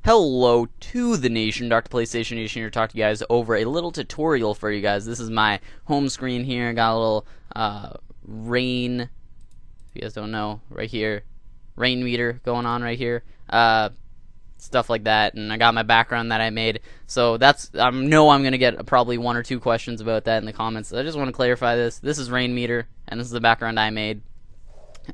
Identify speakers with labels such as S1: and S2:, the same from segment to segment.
S1: Hello to the nation, Dr. PlayStation Nation here to talk to you guys over a little tutorial for you guys. This is my home screen here. I got a little rain, if you guys don't know, right here. Rain meter going on right here. Stuff like that, and I got my background that I made. So that's, I know I'm going to get probably one or two questions about that in the comments. So I just want to clarify this. This is rain meter, and this is the background I made.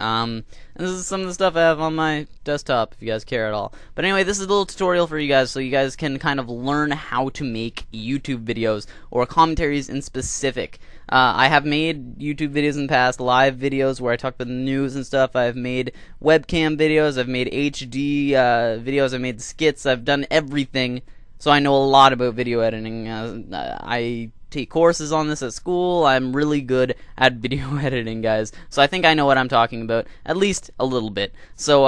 S1: And this is some of the stuff I have on my desktop, if you guys care at all. But anyway, this is a little tutorial for you guys, so you guys can kind of learn how to make YouTube videos, or commentaries in specific. I have made YouTube videos in the past, live videos where I talk about the news and stuff. I've made webcam videos, I've made HD videos, I've made skits, I've done everything. So I know a lot about video editing. I take courses on this at school. I'm really good at video editing, guys. So I think I know what I'm talking about, at least a little bit. So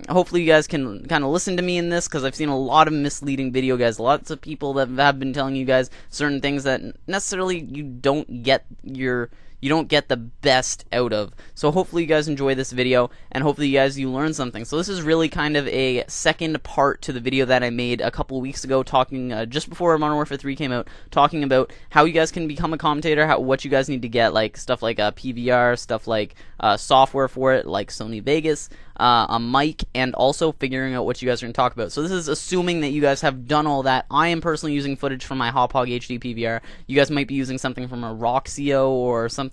S1: hopefully you guys can kind of listen to me in this, because I've seen a lot of misleading video, guys. Lots of people that have been telling you guys certain things that necessarily you don't get the best out of. So hopefully you guys enjoy this video, and hopefully you learn something. So this is really kind of a second part to the video that I made a couple weeks ago, talking just before Modern Warfare 3 came out, talking about how you guys can become a commentator, what you guys need to get, like stuff like PVR, stuff like software for it, like Sony Vegas, a mic, and also figuring out what you guys are going to talk about. So this is assuming that you guys have done all that. I am personally using footage from my Hop Hog HD PVR. You guys might be using something from a Roxio or some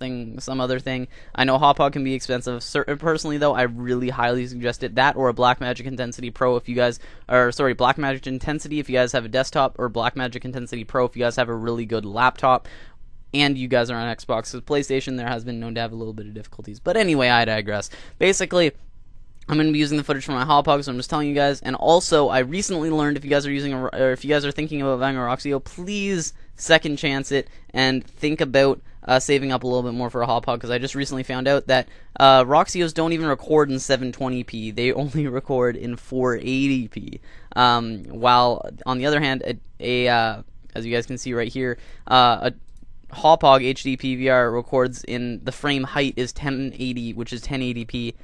S1: other thing. I know Hop Hog can be expensive. Personally though, I really highly suggest it. That or a Blackmagic Intensity Pro if you guys Blackmagic Intensity if you guys have a desktop, or Blackmagic Intensity Pro if you guys have a really good laptop and you guys are on Xbox. Because PlayStation, there has been known to have a little bit of difficulties. But anyway, I digress. Basically, I'm going to be using the footage from my Hop Hog, so I'm just telling you guys. And also, I recently learned, if you guys are thinking about buying a Roxio, please second chance it and think about saving up a little bit more for a Hop Hog, because I just recently found out that Roxios don't even record in 720p. They only record in 480p. While on the other hand, as you guys can see right here, a Hop Hog HD PVR records in, the frame height is 1080, which is 1080p.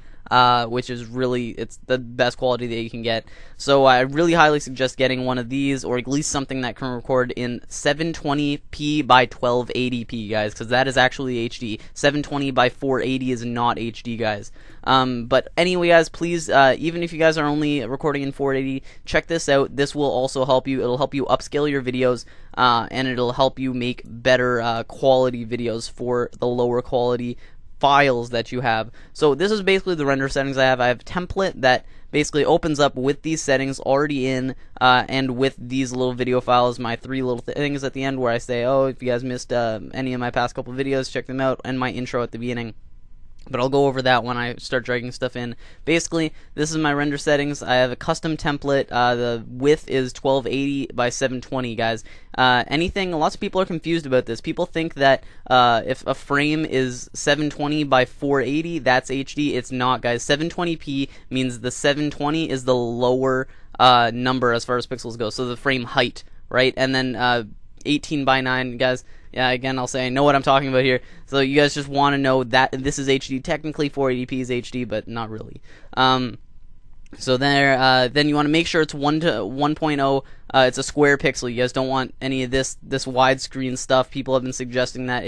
S1: Which is really, it's the best quality that you can get. So I really highly suggest getting one of these, or at least something that can record in 720p by 1280p, guys, because that is actually HD. 720 by 480 is not HD, guys. But anyway, guys, please, even if you guys are only recording in 480, check this out. This will also help you. It'll help you upscale your videos, and it'll help you make better quality videos for the lower quality files that you have. So this is basically the render settings I have. I have a template that basically opens up with these settings already in, and with these little video files, my three little things at the end where I say, oh, if you guys missed any of my past couple videos, check them out, and my intro at the beginning. But I'll go over that when I start dragging stuff in. Basically, this is my render settings. I have a custom template. The width is 1280 by 720, guys. Lots of people are confused about this. People think that if a frame is 720 by 480, that's HD. It's not, guys. 720p means the 720 is the lower number as far as pixels go, so the frame height, right? And then 18 by 9, guys. Yeah, again, I'll say I know what I'm talking about here. So you guys just want to know that this is HD. Technically, 480p is HD, but not really. So then you want to make sure it's 1.0. It's a square pixel. You guys don't want any of this widescreen stuff. People have been suggesting that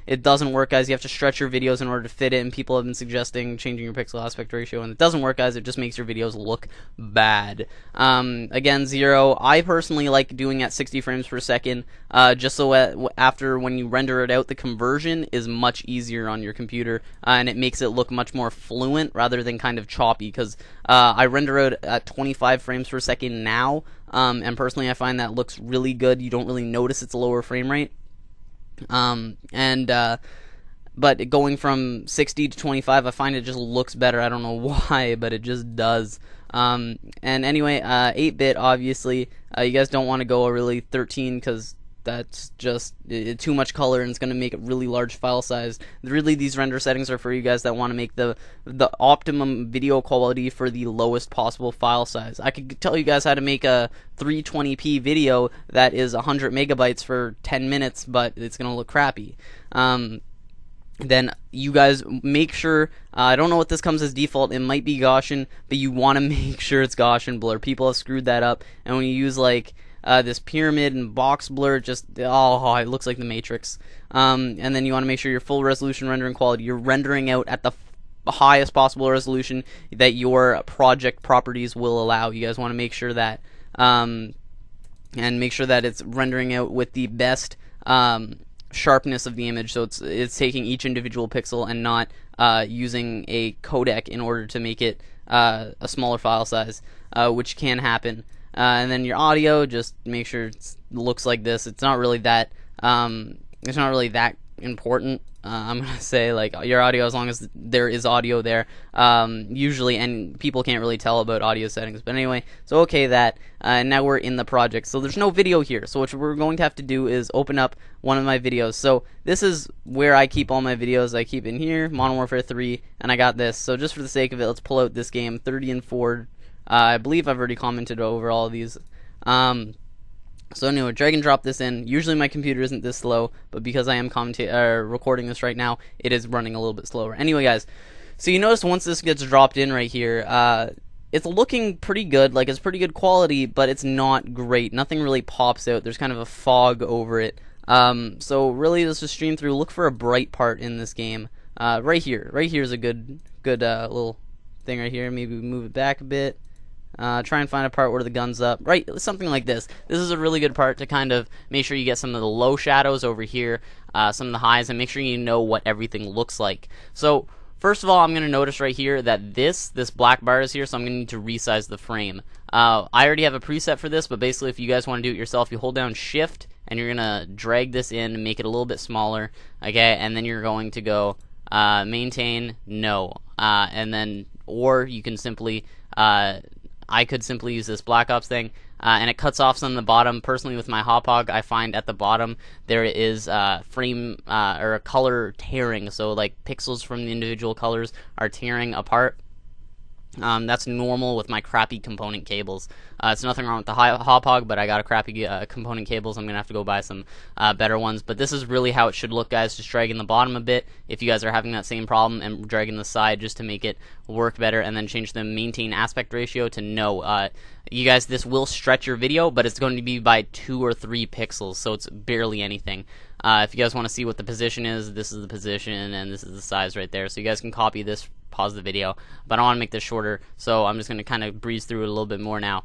S1: it doesn't work, guys. You have to stretch your videos in order to fit it, and people have been suggesting changing your pixel aspect ratio, and it doesn't work, guys. It just makes your videos look bad. Again, 0. I personally like doing at 60 frames per second, just so after when you render it out, the conversion is much easier on your computer, and it makes it look much more fluent rather than kind of choppy, because I render out at 25 frames per second now, and personally I find that looks really good. You don't really notice it's a lower frame rate. But going from 60 to 25, I find it just looks better. I don't know why, but it just does. And anyway, 8-bit, obviously. You guys don't want to go a really 13, because that's just too much color, and it's going to make a really large file size. Really, these render settings are for you guys that want to make the optimum video quality for the lowest possible file size. I could tell you guys how to make a 320p video that is 100 megabytes for 10 minutes, but it's going to look crappy. then you guys make sure, I don't know what this comes as default, it might be Gaussian, but you want to make sure it's Gaussian blur. People have screwed that up, and when you use like this pyramid and box blur, it looks like the Matrix. And then you want to make sure your full resolution rendering quality, you're rendering out at the highest possible resolution that your project properties will allow. You guys want to make sure that, and make sure that it's rendering out with the best sharpness of the image, so it's taking each individual pixel and not using a codec in order to make it a smaller file size, which can happen. And then your audio, just make sure it looks like this. It's not really that important. I'm gonna say, like, your audio, as long as there is audio there, usually, and people can't really tell about audio settings, but anyway, so okay that, now we're in the project. So there's no video here, so what we're going to have to do is open up one of my videos. So this is where I keep all my videos. I keep in here, Modern Warfare 3, and I got this. So just for the sake of it, let's pull out this game, 30 and 4. I believe I've already commented over all of these. So anyway, drag and drop this in. Usually my computer isn't this slow, but because I am recording this right now, it is running a little bit slower. Anyway, guys, so you notice once this gets dropped in right here, it's looking pretty good. Like, it's pretty good quality, but it's not great. Nothing really pops out. There's kind of a fog over it. So really, let's just stream through. Look for a bright part in this game. Right here. Right here is a good little thing right here. Maybe we move it back a bit. Try and find a part where the gun's up. Right, something like this. This is a really good part to kind of make sure you get some of the low shadows over here, some of the highs, and make sure you know what everything looks like. So, first of all, I'm going to notice right here that this black bar is here, so I'm going to need to resize the frame. I already have a preset for this, but basically if you guys want to do it yourself, you hold down Shift, and you're going to drag this in and make it a little bit smaller, okay, and then you're going to go maintain, no, and then, or you can simply, I could simply use this Black Ops thing, and it cuts off some of the bottom. Personally, with my hop-hog, I find at the bottom there is frame or a color tearing, so like pixels from the individual colors are tearing apart. That's normal with my crappy component cables. It's nothing wrong with the hop-hog, but I got a crappy component cables. I'm gonna have to go buy some better ones. But this is really how it should look, guys. Just dragging the bottom a bit if you guys are having that same problem, and dragging the side just to make it work better, and then change the maintain aspect ratio to no. You guys, this will stretch your video, but it's going to be by 2 or 3 pixels, so it's barely anything. If you guys want to see what the position is, this is the position, and this is the size right there. So you guys can copy this, pause the video, but I want to make this shorter, so I'm just going to kind of breeze through it a little bit more now.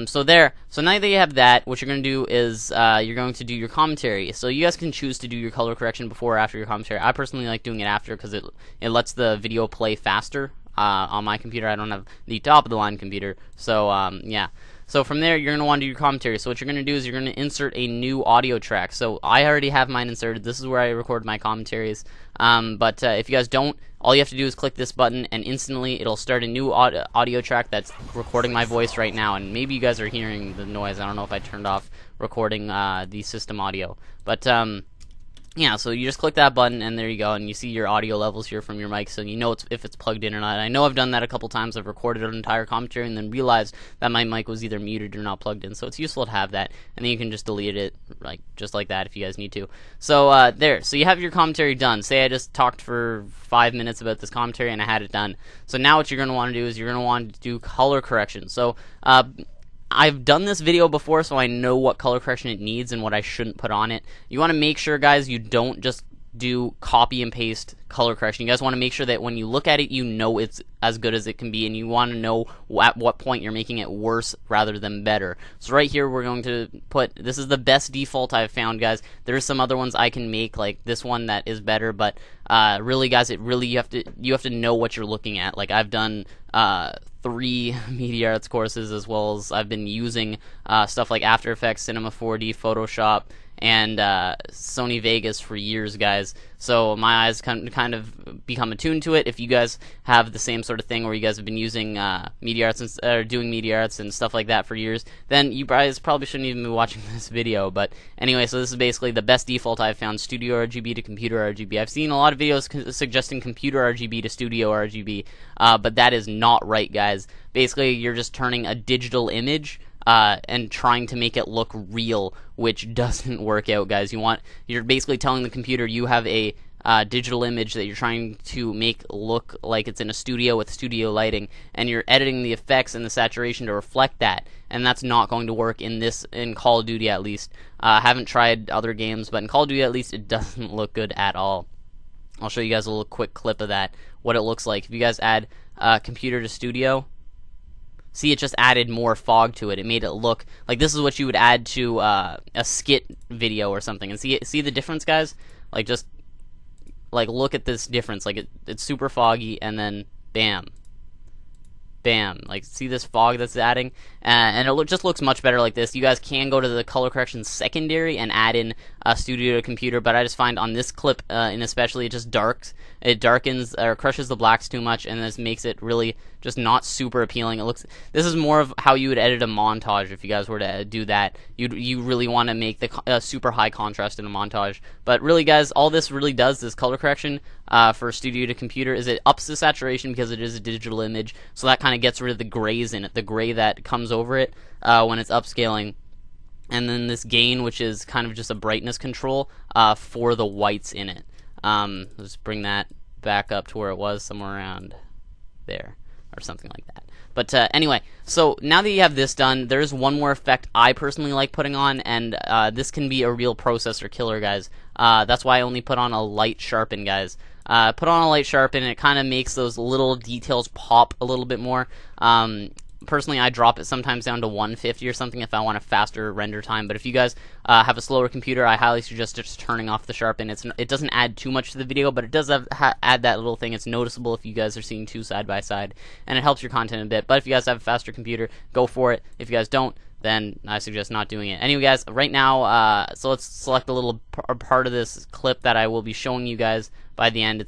S1: So now that you have that, what you're going to do is you're going to do your commentary. So you guys can choose to do your color correction before or after your commentary. I personally like doing it after because it lets the video play faster. On my computer, I don't have the top of the line computer, so yeah. So from there, you're going to want to do your commentary. So what you're going to do is you're going to insert a new audio track. So I already have mine inserted. This is where I record my commentaries. But if you guys don't, all you have to do is click this button, and instantly it'll start a new audio track that's recording my voice right now. And maybe you guys are hearing the noise. I don't know if I turned off recording the system audio. But yeah, so you just click that button, and there you go, and you see your audio levels here from your mic, so you know if it's plugged in or not. I know I've done that a couple times. I've recorded an entire commentary and then realized that my mic was either muted or not plugged in, so it's useful to have that, and then you can just delete it just like that if you guys need to. So there, so you have your commentary done. Say I just talked for 5 minutes about this commentary and I had it done. So now what you're going to want to do is you're going to want to do color correction. So I've done this video before, so I know what color correction it needs and what I shouldn't put on it. You want to make sure, guys, you don't just do copy and paste color correction. You guys want to make sure that when you look at it, you know it's as good as it can be, and you want to know at what point you're making it worse rather than better. So right here, we're going to put, this is the best default I've found, guys. There's some other ones I can make, like this one that is better, but really, guys, you have to know what you're looking at. Like, I've done 3 media arts courses, as well as I've been using stuff like After Effects, Cinema 4D, Photoshop, and Sony Vegas for years, guys. So my eyes kind of become attuned to it. If you guys have the same sort of thing where you guys have been using media arts or doing media arts and stuff like that for years, then you guys probably shouldn't even be watching this video. But anyway, so this is basically the best default I've found: studio RGB to computer RGB. I've seen a lot of videos suggesting computer RGB to studio RGB, but that is not right, guys. Basically, you're just turning a digital image and trying to make it look real, which doesn't work out, guys. You're basically telling the computer you have a digital image that you're trying to make look like it's in a studio with studio lighting, and you're editing the effects and the saturation to reflect that, and that's not going to work in Call of Duty at least. I haven't tried other games, but in Call of Duty at least it doesn't look good at all. I'll show you guys a little quick clip of that, what it looks like. If you guys add computer to studio, see, it just added more fog to it. It made it look like this is what you would add to a skit video or something. And see the difference, guys? Like, just like look at this difference. Like it's super foggy, and then bam, bam. Like, see this fog that's adding, and it just looks much better like this. You guys can go to the color correction secondary and add in studio to computer, but I just find on this clip, and especially, it darkens or crushes the blacks too much, and this makes it really just not super appealing. This is more of how you would edit a montage if you guys were to do that. You really want to make the super high contrast in a montage. But really, guys, all this really does, this color correction for studio to computer, is it ups the saturation because it is a digital image, so that kind of gets rid of the grays in it, the gray that comes over it when it's upscaling. And then this gain, which is kind of just a brightness control for the whites in it. Let's bring that back up to where it was, somewhere around there or something like that. But anyway, so now that you have this done, there's one more effect I personally like putting on, and this can be a real processor killer, guys. That's why I only put on a light sharpen, guys. Put on a light sharpen, and it kind of makes those little details pop a little bit more. Personally, I drop it sometimes down to 150 or something if I want a faster render time. But if you guys have a slower computer, I highly suggest just turning off the sharpen. It doesn't add too much to the video, but it does add that little thing. It's noticeable if you guys are seeing two side by side, and it helps your content a bit. But if you guys have a faster computer, go for it. If you guys don't, then I suggest not doing it. Anyway, guys, right now, so let's select a little part of this clip that I will be showing you guys by the end.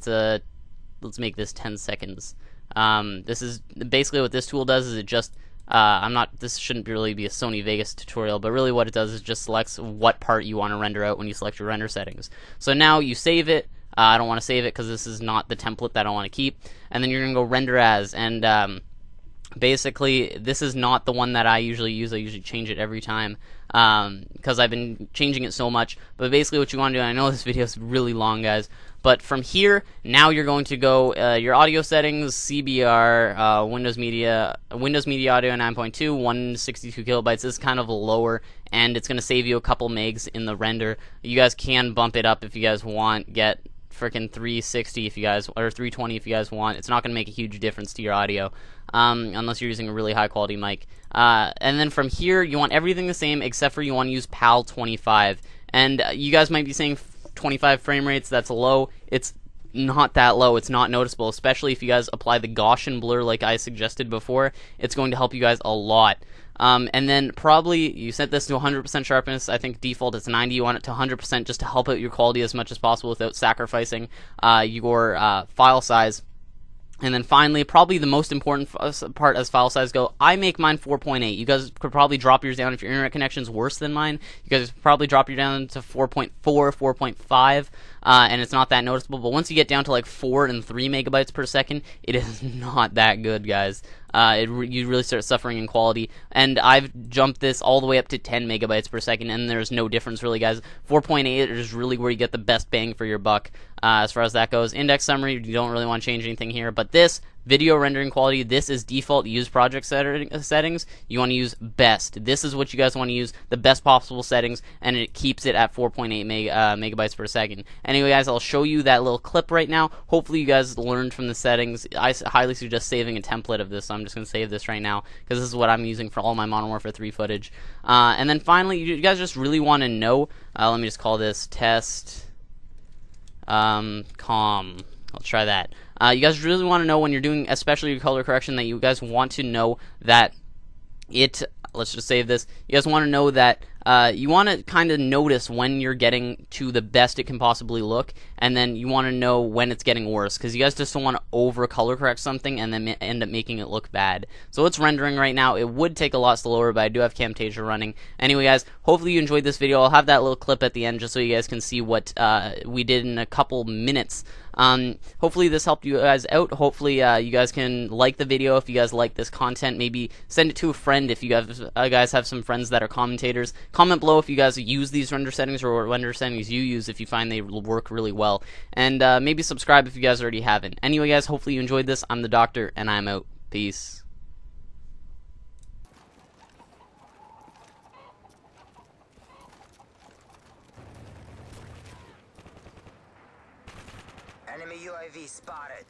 S1: Let's make this 10 seconds. This is basically what this tool does. Is it just this shouldn't really be a Sony Vegas tutorial, but really what it does is just selects what part you want to render out when you select your render settings. So now you save it. I don't want to save it because this is not the template that I want to keep. And then you're gonna go render as, and basically this is not the one that I usually use. I usually change it every time because I've been changing it so much. But basically what you want to do, and I know this video is really long, guys, but from here, now you're going to go your audio settings, CBR, Windows Media Audio 9.2, 162 kilobytes. This is kind of lower, and it's going to save you a couple megs in the render. You guys can bump it up if you guys want. Get freaking 360 if you guys, or 320 if you guys want. It's not going to make a huge difference to your audio unless you're using a really high quality mic. And then from here, you want everything the same except for you want to use PAL 25. And you guys might be saying 25 frame rates, that's low. It's not that low. It's not noticeable, especially if you guys apply the Gaussian blur like I suggested before. It's going to help you guys a lot. And then probably you set this to 100% sharpness. I think default is 90. You want it to 100% just to help out your quality as much as possible without sacrificing your file size. And then finally, probably the most important part as file size go, I make mine 4.8. You guys could probably drop yours down if your internet connection is worse than mine. You guys probably drop yours down to 4.4, 4.5, and it's not that noticeable. But once you get down to like 4 and 3 megabytes per second, it is not that good, guys. You really start suffering in quality, and I've jumped this all the way up to 10 megabytes per second, and there's no difference really, guys. 4.8 is really where you get the best bang for your buck as far as that goes. Index summary, you don't really want to change anything here, but this video rendering quality, this is default use project settings. You want to use best. This is what you guys want to use, the best possible settings, and it keeps it at 4.8 megabytes per second. Anyway, guys, I'll show you that little clip right now. Hopefully you guys learned from the settings. I highly suggest saving a template of this, so I'm just going to save this right now because this is what I'm using for all my Modern Warfare 3 footage. And then finally, you guys just really want to know, let me just call this test calm. Let's try that. You guys really want to know when you're doing, especially your color correction, that you guys want to know that let's just save this. You guys want to know that you want to kind of notice when you're getting to the best it can possibly look, and then you want to know when it's getting worse, because you guys just don't want to over color correct something and then end up making it look bad. So it's rendering right now. It would take a lot slower, but I do have Camtasia running. Anyway, guys, hopefully you enjoyed this video. I'll have that little clip at the end just so you guys can see what we did in a couple minutes. Hopefully this helped you guys out. Hopefully you guys can like the video if you guys like this content. Maybe send it to a friend if you guys have some friends that are commentators. Comment below if you guys use these render settings or what render settings you use if you find they work really well. And maybe subscribe if you guys already haven't. Anyway, guys, hopefully you enjoyed this. I'm the Doctor, and I'm out. Peace.
S2: Enemy UAV spotted.